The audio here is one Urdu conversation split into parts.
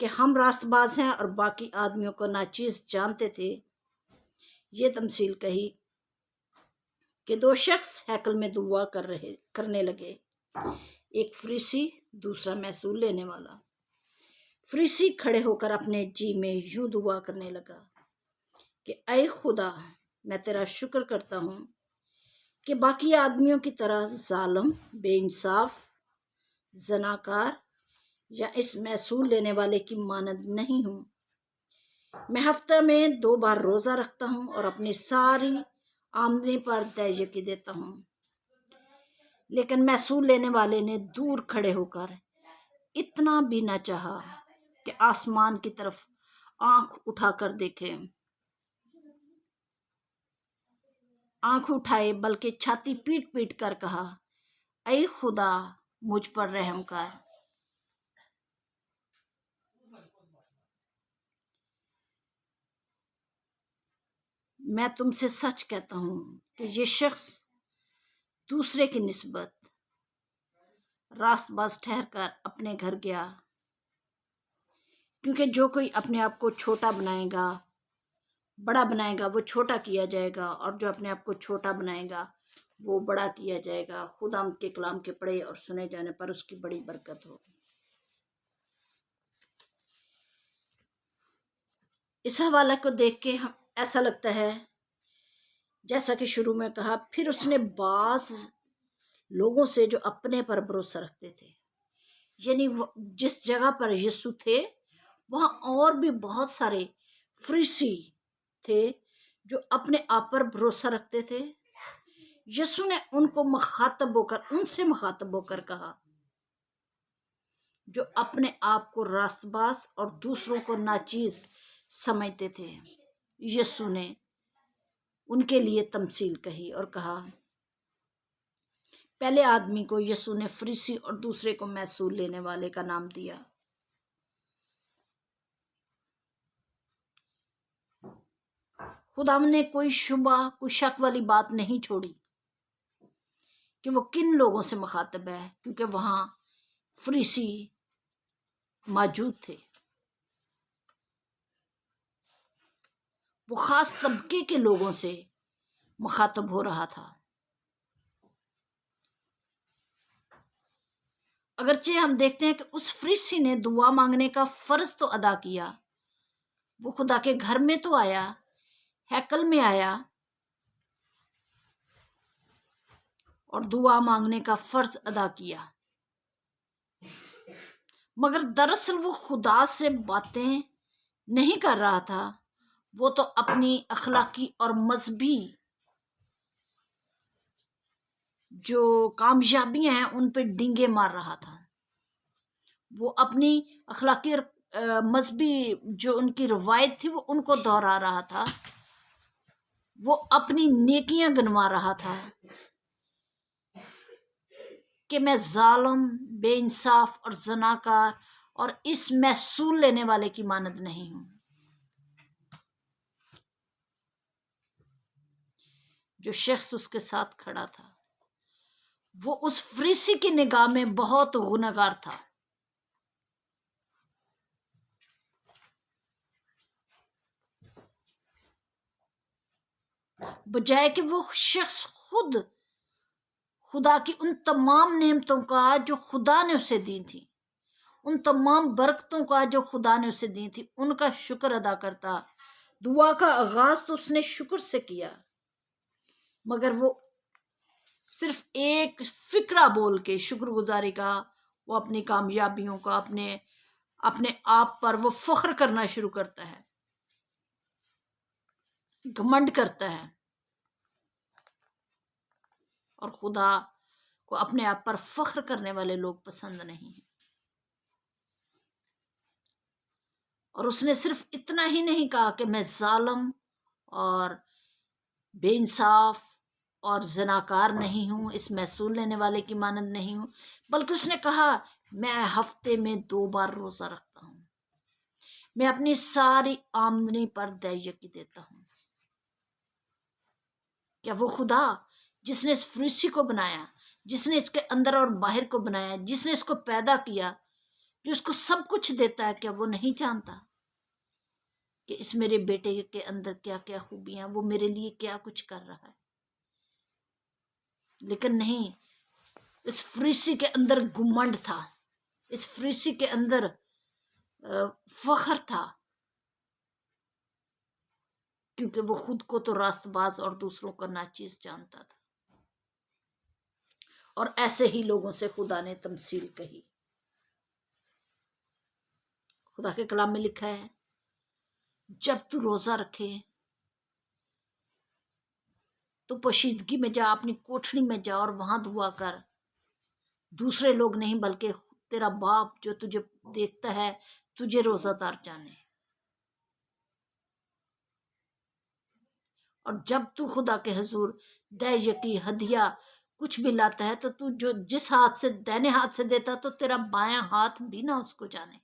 کہ ہم راست باز ہیں اور باقی آدمیوں کو ناچیز جانتے تھے۔ یہ تمثیل کہی کہ دو شخص ہیکل میں دعا کرنے لگے، ایک فریسی، دوسرا محصول لینے والا۔ فریسی کھڑے ہو کر اپنے جی میں یوں دعا کرنے لگا کہ اے خدا، میں تیرا شکر کرتا ہوں کہ باقی آدمیوں کی طرح ظالم، بے انصاف، زناکار یا اس محصول لینے والے کی مانند نہیں ہوں۔ میں ہفتہ میں 2 بار روزہ رکھتا ہوں اور اپنی ساری آمدنی پر دیگی دیتا ہوں۔ لیکن محصول لینے والے نے دور کھڑے ہو کر اتنا بھی نہ چاہا کہ آسمان کی طرف آنکھ اٹھائے بلکہ چھاتی پیٹ پیٹ کر کہا، اے خدا، مجھ پر رحم کر۔ میں تم سے سچ کہتا ہوں کہ یہ شخص دوسرے کی نسبت راست باز ٹھہر کر اپنے گھر گیا، کیونکہ جو کوئی اپنے آپ کو چھوٹا بنائے گا، بڑا بنائے گا، وہ چھوٹا کیا جائے گا، اور جو اپنے آپ کو چھوٹا بنائے گا وہ بڑا کیا جائے گا۔ خداوند کے کلام کے پڑھے اور سنے جانے پر اس کی بڑی برکت ہو۔ اس حوالے کو دیکھ کے ایسا لگتا ہے جیسا کہ شروع میں کہا، پھر اس نے بعض لوگوں سے جو اپنے پر بھروسہ رکھتے تھے، یعنی جس جگہ پر یسوع تھے وہاں اور بھی بہت سارے فریسی تھے جو اپنے آپ پر بھروسہ رکھتے تھے۔ یسوع نے ان سے مخاطب ہو کر کہا، جو اپنے آپ کو راست باز اور دوسروں کو ناچیز سمجھتے تھے۔ یسوع نے ان کے لیے تمثیل کہی اور کہا، پہلے آدمی کو یسوع نے فریسی اور دوسرے کو محصول لینے والے کا نام دیا۔ خداوند نے کوئی شبہ، کوئی شک والی بات نہیں چھوڑی کہ وہ کن لوگوں سے مخاطب ہے، کیونکہ وہاں فریسی موجود تھے۔ وہ خاص طبقے کے لوگوں سے مخاطب ہو رہا تھا۔ اگرچہ ہم دیکھتے ہیں کہ اس فریسی نے دعا مانگنے کا فرض تو ادا کیا، وہ خدا کے گھر میں تو آیا، ہیکل میں آیا اور دعا مانگنے کا فرض ادا کیا، مگر دراصل وہ خدا سے باتیں نہیں کر رہا تھا، وہ تو اپنی اخلاقی اور مذہبی جو کامیابیاں ہیں ان پہ ڈینگے مار رہا تھا۔ وہ اپنی اخلاقی اور مذہبی جو ان کی روایت تھی وہ ان کو دہرا رہا تھا، وہ اپنی نیکیاں گنوا رہا تھا کہ میں ظالم، بے انصاف اور زناکار اور اس محصول لینے والے کی مانند نہیں ہوں۔ جو شخص اس کے ساتھ کھڑا تھا وہ اس فریسی کی نگاہ میں بہت گنہگار تھا۔ بجائے کہ وہ شخص خود خدا کی ان تمام نعمتوں کا جو خدا نے اسے دی تھی، ان تمام برکتوں کا جو خدا نے اسے دی تھی، ان کا شکر ادا کرتا۔ دعا کا آغاز تو اس نے شکر سے کیا، مگر وہ صرف ایک فقرہ بول کے شکر گزاری کا، وہ اپنی کامیابیوں کا، اپنے آپ پر وہ فخر کرنا شروع کرتا ہے، گھمنڈ کرتا ہے، اور خدا کو اپنے آپ پر فخر کرنے والے لوگ پسند نہیں ہیں۔ اور اس نے صرف اتنا ہی نہیں کہا کہ میں ظالم اور بے انصاف اور زناکار نہیں ہوں، اس محصول لینے والے کی مانند نہیں ہوں، بلکہ اس نے کہا میں ہفتے میں 2 بار روزہ رکھتا ہوں، میں اپنی ساری آمدنی پر دیگی دیتا ہوں۔ کیا وہ خدا جس نے اس فریسی کو بنایا، جس نے اس کے اندر اور باہر کو بنایا، جس نے اس کو پیدا کیا، جو اس کو سب کچھ دیتا ہے، کیا وہ نہیں جانتا کہ اس میرے بیٹے کے اندر کیا کیا خوبیاں، وہ میرے لیے کیا کچھ کر رہا ہے؟ لیکن نہیں، اس فریسی کے اندر گمنڈ تھا، اس فریسی کے اندر فخر تھا، کیونکہ وہ خود کو تو راست باز اور دوسروں کو ناچیز جانتا تھا۔ اور ایسے ہی لوگوں سے خدا نے تمثیل کہی۔ خدا کے کلام میں لکھا ہے، جب تو روزہ رکھے تو پوشیدگی میں جا، اپنی کوٹھڑی میں جا اور وہاں دعا کر، دوسرے لوگ نہیں بلکہ تیرا باپ جو تجھے دیکھتا ہے تجھے روزہ دار جانے۔ اور جب تو خدا کے حضور دہ یقی ہدیہ کچھ بھی لاتا ہے تو جو جس ہاتھ سے دہنے ہاتھ سے دیتا تو تیرا بایاں ہاتھ بھی نہ اس کو جانے۔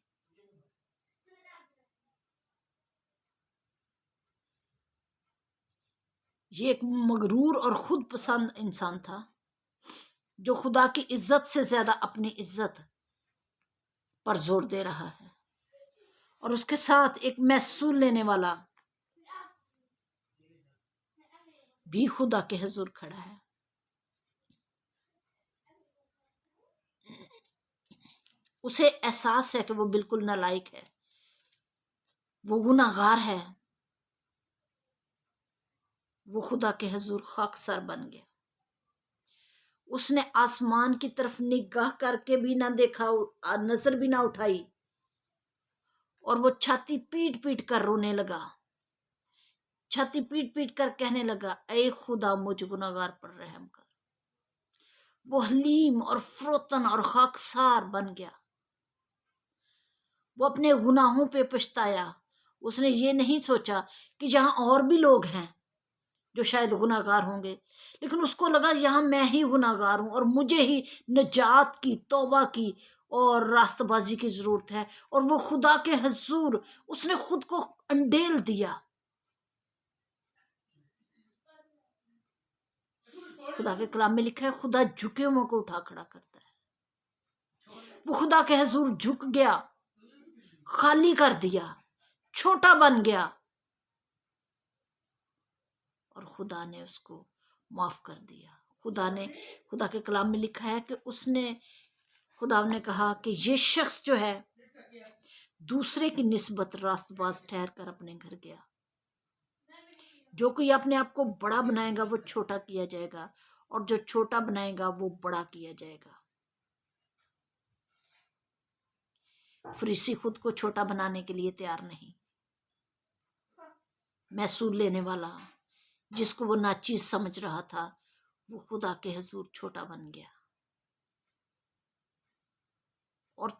یہ ایک مغرور اور خود پسند انسان تھا جو خدا کی عزت سے زیادہ اپنی عزت پر زور دے رہا ہے، اور اس کے ساتھ ایک محصول لینے والا بھی خدا کے حضور کھڑا ہے۔ اسے احساس ہے کہ وہ بالکل نالائق ہے، وہ گناہگار ہے، وہ خدا کے حضور خاکسار بن گیا۔ اس نے آسمان کی طرف نگاہ کر کے بھی نہ دیکھا، نظر بھی نہ اٹھائی، اور وہ چھاتی پیٹ پیٹ کر رونے لگا، چھاتی پیٹ پیٹ کر کہنے لگا، اے خدا مجھ گناہگار پر رحم کر۔ وہ حلیم اور فروتن اور خاکسار بن گیا، وہ اپنے گناہوں پہ پچھتایا۔ اس نے یہ نہیں سوچا کہ یہاں اور بھی لوگ ہیں جو شاید گناہگار ہوں گے، لیکن اس کو لگا یہاں میں ہی گناہگار ہوں اور مجھے ہی نجات کی، توبہ کی اور راست بازی کی ضرورت ہے، اور وہ خدا کے حضور اس نے خود کو انڈیل دیا۔ خدا کے کلام میں لکھا ہے، خدا جھکے ہوئوں کو اٹھا کھڑا کرتا ہے۔ وہ خدا کے حضور جھک گیا، خالی کر دیا، چھوٹا بن گیا، اور خدا نے اس کو معاف کر دیا۔ خدا کے کلام میں لکھا ہے کہ خدا نے کہا کہ یہ شخص جو ہے دوسرے کی نسبت راست باز ٹھہر کر اپنے گھر گیا۔ جو کوئی اپنے آپ کو بڑا بنائے گا وہ چھوٹا کیا جائے گا، اور جو چھوٹا بنائے گا وہ بڑا کیا جائے گا۔ فریسی خود کو چھوٹا بنانے کے لیے تیار نہیں، محصول لینے والا جس کو وہ ناچیز سمجھ رہا تھا وہ خدا کے حضور چھوٹا بن گیا، اور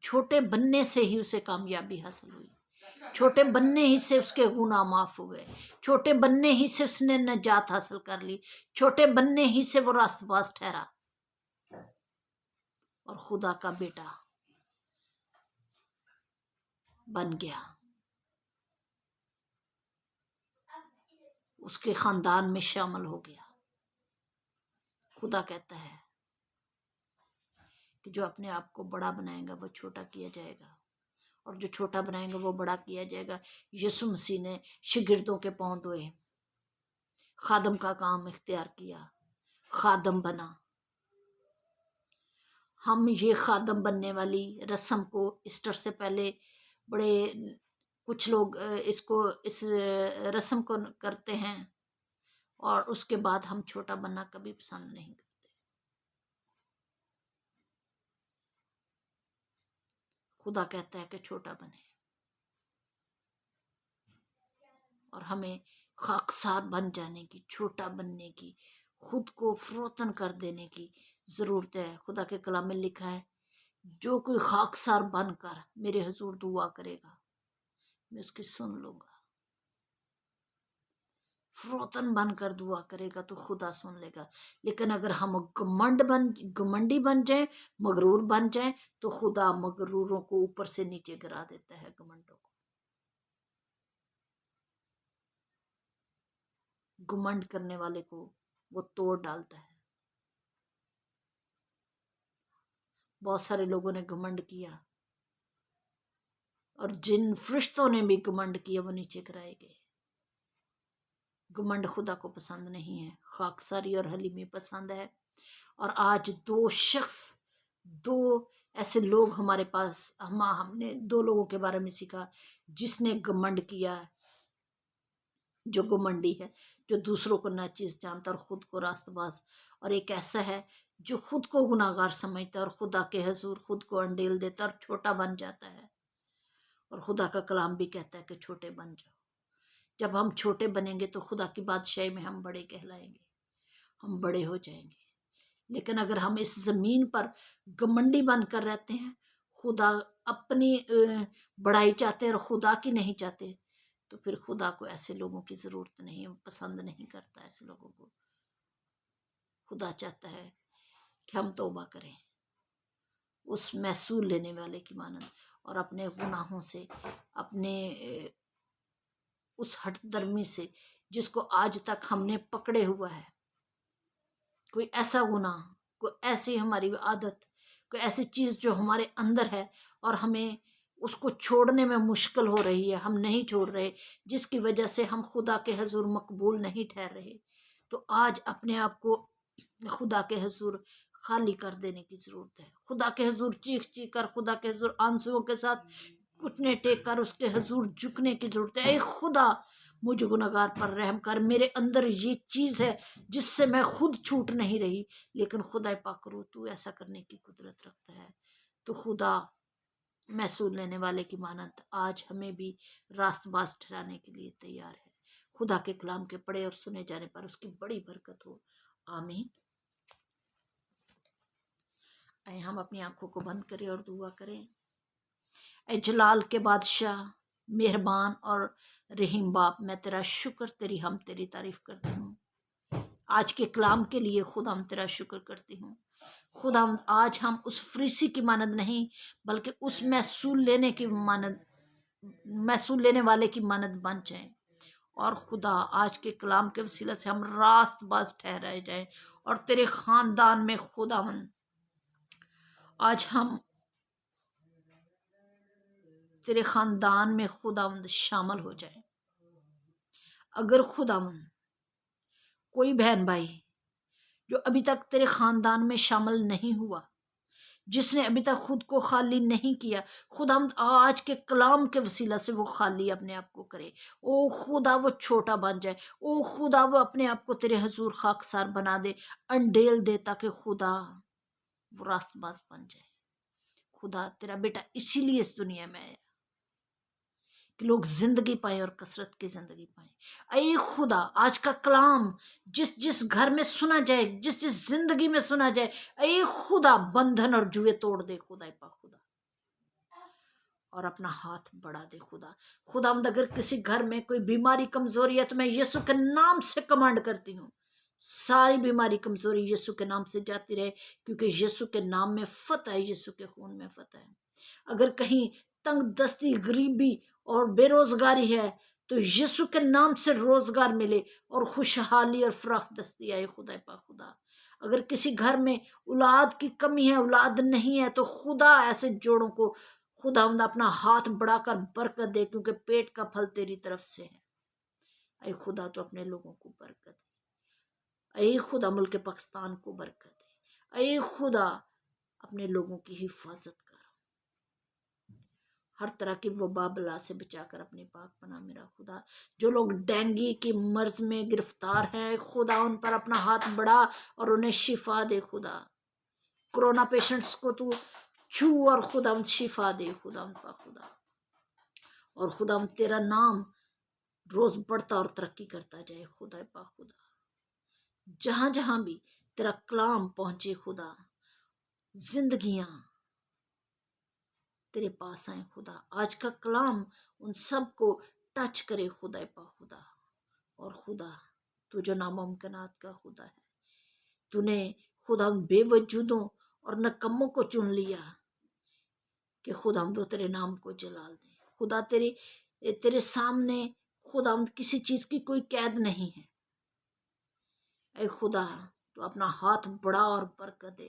چھوٹے بننے سے ہی اسے کامیابی حاصل ہوئی، چھوٹے بننے ہی سے اس کے گناہ معاف ہوئے، چھوٹے بننے ہی سے اس نے نجات حاصل کر لی، چھوٹے بننے ہی سے وہ راست باز ٹھہرا اور خدا کا بیٹا بن گیا، اس کے خاندان میں شامل ہو گیا۔ خدا کہتا ہے کہ جو اپنے آپ کو بڑا بنائے گا وہ چھوٹا کیا جائے گا، اور جو چھوٹا بنائے گا وہ بڑا کیا جائے گا۔ یسوع مسیح نے شاگردوں کے پاؤں دھوئے، خادم کا کام اختیار کیا، خادم بنا۔ ہم یہ خادم بننے والی رسم کو ایسٹر سے پہلے بڑے کچھ لوگ اس رسم کو کرتے ہیں، اور اس کے بعد ہم چھوٹا بننا کبھی پسند نہیں کرتے۔ خدا کہتا ہے کہ چھوٹا بنے، اور ہمیں خاکسار بن جانے کی، چھوٹا بننے کی، خود کو فروتن کر دینے کی ضرورت ہے۔ خدا کے کلام میں لکھا ہے، جو کوئی خاکسار بن کر میرے حضور دعا کرے گا میں اس کی سن لوں گا۔ فروتن بن کر دعا کرے گا تو خدا سن لے گا، لیکن اگر ہم گمنڈی بن جائیں، مغرور بن جائیں، تو خدا مغروروں کو اوپر سے نیچے گرا دیتا ہے، گمنڈوں کو۔ گمنڈ کرنے والے کو وہ توڑ ڈالتا ہے۔ بہت سارے لوگوں نے گھمنڈ کیا، اور جن فرشتوں نے بھی گھمنڈ کیا وہ نیچے گرائے گئے۔ گھمنڈ خدا کو پسند نہیں ہے، خاکساری اور حلیمی پسند ہے۔ اور آج دو ایسے لوگ ہمارے پاس، ہم نے دو لوگوں کے بارے میں سیکھا جس نے گھمنڈ کیا، جو گھمنڈی ہے، جو دوسروں کو ناچیز جانتا اور خود کو راست باز، اور ایک ایسا ہے جو خود کو گناہ گار سمجھتا ہے اور خدا کے حضور خود کو انڈیل دیتا اور چھوٹا بن جاتا ہے۔ اور خدا کا کلام بھی کہتا ہے کہ چھوٹے بن جاؤ۔ جب ہم چھوٹے بنیں گے تو خدا کی بادشاہی میں ہم بڑے کہلائیں گے، ہم بڑے ہو جائیں گے۔ لیکن اگر ہم اس زمین پر گھمنڈی بن کر رہتے ہیں، خدا اپنی بڑائی چاہتے ہیں اور خدا کی نہیں چاہتے، تو پھر خدا کو ایسے لوگوں کی ضرورت نہیں، پسند نہیں کرتا ایسے لوگوں کو۔ خدا چاہتا ہے کہ ہم توبہ کریں اس محصول لینے والے کی مانند، اور اپنے گناہوں سے، اپنے اس ہٹ درمی سے جس کو آج تک ہم نے پکڑے ہوا ہے، کوئی ایسا گناہ، کوئی ایسی ہماری عادت، کوئی ایسی چیز جو ہمارے اندر ہے اور ہمیں اس کو چھوڑنے میں مشکل ہو رہی ہے، ہم نہیں چھوڑ رہے، جس کی وجہ سے ہم خدا کے حضور مقبول نہیں ٹھہر رہے، تو آج اپنے آپ کو خدا کے حضور خالی کر دینے کی ضرورت ہے۔ خدا کے حضور چیخ چیخ کر، خدا کے حضور آنسوؤں کے ساتھ گھٹنے ٹیک کر اس کے حضور جھکنے کی ضرورت ہے۔ اے خدا، مجھ گنہگار پر رحم کر، میرے اندر یہ چیز ہے جس سے میں خود چھوٹ نہیں رہی، لیکن خدا پاک رو تو ایسا کرنے کی قدرت رکھتا ہے۔ تو خدا محصول لینے والے کی مانند آج ہمیں بھی راست باز ٹھہرانے کے لیے تیار ہے۔ خدا کے کلام کے پڑھے اور سنے جانے پر اس کی بڑی برکت ہو، آمین۔ آئے ہم اپنی آنکھوں کو بند کریں اور دعا کریں۔ اے جلال کے بادشاہ، مہربان اور رحیم باپ، میں تیرا شکر، تیری ہم تیری تعریف کرتی ہوں آج کے کلام کے لیے۔ خدا ہم تیرا شکر کرتی ہوں خدا، آج ہم اس فریسی کی مانند نہیں بلکہ اس محصول لینے والے کی مانند بن جائیں، اور خدا آج کے کلام کے وسیلہ سے ہم راست باز ٹھہرائے جائیں، اور تیرے خاندان میں خداوند آج ہم تیرے خاندان میں خداوند شامل ہو جائیں۔ اگر خداوند کوئی بہن بھائی جو ابھی تک تیرے خاندان میں شامل نہیں ہوا، جس نے ابھی تک خود کو خالی نہیں کیا، خداوند آج کے کلام کے وسیلہ سے وہ خالی اپنے آپ کو کرے۔ او خدا، وہ چھوٹا بن جائے، او خدا وہ اپنے آپ کو تیرے حضور خاکسار بنا دے، انڈیل دے، تاکہ خدا وہ راست باز بن جائے۔ خدا تیرا بیٹا اسی لیے اس دنیا میں آیا کہ لوگ زندگی پائیں اور کثرت کی زندگی پائیں۔ اے خدا، آج کا کلام جس گھر میں سنا جائے، جس زندگی میں سنا جائے، اے خدا بندھن اور جوئے توڑ دے خدا پاک خدا، اور اپنا ہاتھ بڑھا دے خدا۔ خدا اگر کسی گھر میں کوئی بیماری کمزوری ہے تو میں یسوع کے نام سے کمانڈ کرتی ہوں، ساری بیماری کمزوری یسوع کے نام سے جاتی رہے، کیونکہ یسوع کے نام میں فتح ہے، یسوع کے خون میں فتح ہے۔ اگر کہیں تنگ دستی، غریبی اور بے روزگاری ہے تو یسوع کے نام سے روزگار ملے اور خوشحالی اور فراخ دستی آئے خدا پاک خدا۔ اگر کسی گھر میں اولاد کی کمی ہے، اولاد نہیں ہے، تو خدا ایسے جوڑوں کو خداوند اپنا ہاتھ بڑھا کر برکت دے، کیونکہ پیٹ کا پھل تیری طرف سے ہے۔ اے خدا تو اپنے لوگوں کو برکت دے، اے خدا ملک پاکستان کو برکت دے، اے خدا اپنے لوگوں کی حفاظت کر، ہر طرح کی وبا بلا سے بچا کر اپنے پاک پناہ میرا خدا۔ جو لوگ ڈینگی کی مرض میں گرفتار ہیں، خدا ان پر اپنا ہاتھ بڑھا اور انہیں شفا دے خدا۔ کرونا پیشنٹس کو تو چھو اور خدا شفا دے خدا پاک خدا، اور خدا تیرا نام روز بڑھتا اور ترقی کرتا جائے خدا پاک خدا۔ جہاں جہاں بھی تیرا کلام پہنچے خدا، زندگیاں تیرے پاس آئیں خدا۔ آج کا کلام ان سب کو ٹچ کرے خدا پاک خدا۔ اور خدا تو جو ناممکنات کا خدا ہے، تو نے خدا بے وجودوں اور نکموں کو چن لیا کہ خدا وہ تیرے نام کو جلال دیں۔ خدا تیرے سامنے خدا کسی چیز کی کوئی قید نہیں ہے۔ اے خدا تو اپنا ہاتھ بڑھا اور برکت دے،